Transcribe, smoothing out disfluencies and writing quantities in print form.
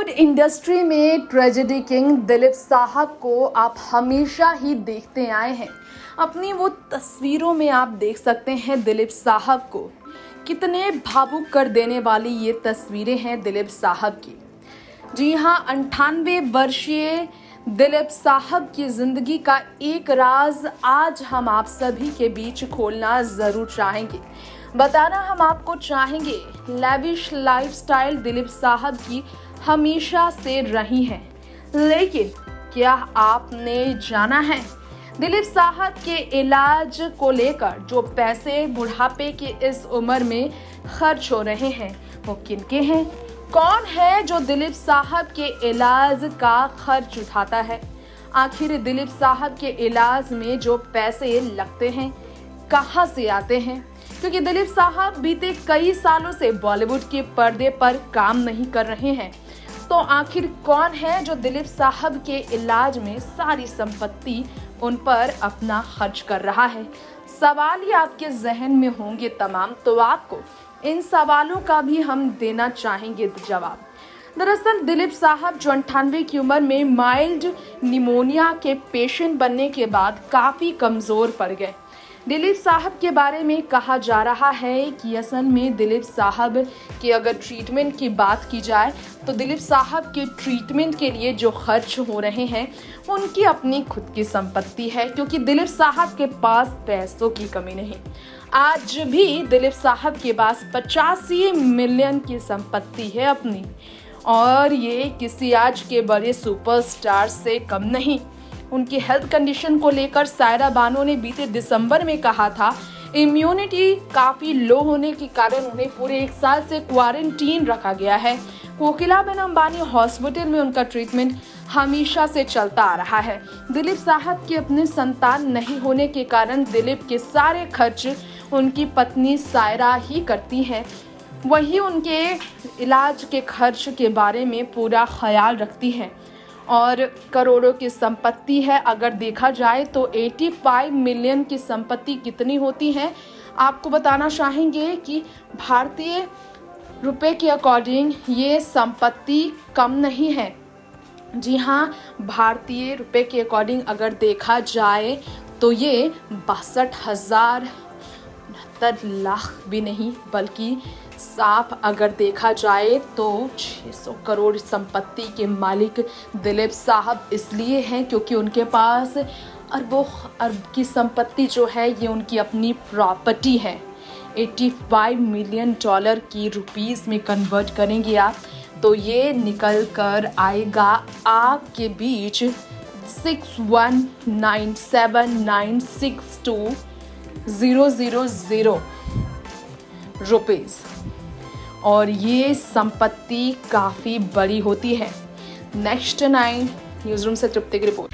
Bollywood industry में tragedy king Dilip साहब को आप हमेशा ही देखते आए हैं। अपनी वो तस्वीरों में आप देख सकते हैं दिलीप साहब को। कितने भावुक कर देने वाली ये तस्वीरें हैं दिलीप साहब की। जी हाँ, 98 वर्षीय दिलीप साहब की जिंदगी का एक राज आज हम आप सभी के बीच खोलना जरूर चाहेंगे। बताना हम आपको चाहेंगे, लैविश लाइफस्टाइल दिलीप साहब की हमेशा से रही है, लेकिन क्या आपने जाना है दिलीप साहब के इलाज को लेकर जो पैसे बुढ़ापे की इस उम्र में खर्च हो रहे हैं वो किनके हैं? कौन है जो दिलीप साहब के इलाज का खर्च उठाता है? आखिर दिलीप साहब के इलाज में जो पैसे लगते हैं कहां से आते हैं? क्योंकि दिलीप साहब बीते कई सालों से बॉलीवुड के पर्दे पर काम नहीं कर रहे हैं, तो आखिर कौन है जो दिलीप साहब के इलाज में सारी संपत्ति उन पर अपना खर्च कर रहा है? सवाल ही आपके जहन में होंगे तमाम, तो आपको इन सवालों का भी हम देना चाहेंगे जवाब। दरअसल दिलीप साहब जो 98 की उम्र में माइल्ड निमोनिया के पेशेंट बनने के बाद काफ़ी कमज़ोर पड़ गए। दिलीप साहब के बारे में कहा जा रहा है कि असल में दिलीप साहब के अगर ट्रीटमेंट की बात की जाए तो दिलीप साहब के ट्रीटमेंट के लिए जो खर्च हो रहे हैं उनकी अपनी खुद की संपत्ति है, क्योंकि दिलीप साहब के पास पैसों की कमी नहीं। आज भी दिलीप साहब के पास 85 मिलियन की संपत्ति है अपनी, और ये किसी आज के बड़े सुपरस्टार से कम नहीं। उनकी हेल्थ कंडीशन को लेकर सायरा बानो ने बीते दिसंबर में कहा था, इम्यूनिटी काफ़ी लो होने के कारण उन्हें पूरे 1 साल से क्वारंटीन रखा गया है। कोकिलाबेन अंबानी हॉस्पिटल में उनका ट्रीटमेंट हमेशा से चलता आ रहा है। दिलीप साहब के अपने संतान नहीं होने के कारण दिलीप के सारे खर्च उनकी पत्नी सायरा ही करती हैं। वही उनके इलाज के खर्च के बारे में पूरा ख्याल रखती हैं, और करोड़ों की संपत्ति है। अगर देखा जाए तो 85 मिलियन की संपत्ति कितनी होती है आपको बताना चाहेंगे कि भारतीय रुपए के अकॉर्डिंग ये संपत्ति कम नहीं है। जी हाँ, भारतीय रुपए के अकॉर्डिंग अगर देखा जाए तो ये 62,069 लाख भी नहीं, बल्कि साफ अगर देखा जाए तो 600 करोड़ संपत्ति के मालिक दिलीप साहब इसलिए हैं क्योंकि उनके पास अरबों अरब की संपत्ति जो है ये उनकी अपनी प्रॉपर्टी है। 85 मिलियन डॉलर की रुपीस में कन्वर्ट करेंगे आप तो ये निकल कर आएगा आपके बीच 6197962000 रुपीज़, और ये संपत्ति काफ़ी बड़ी होती है। नेक्स्ट 9 न्यूज़ रूम से तृप्ति की रिपोर्ट।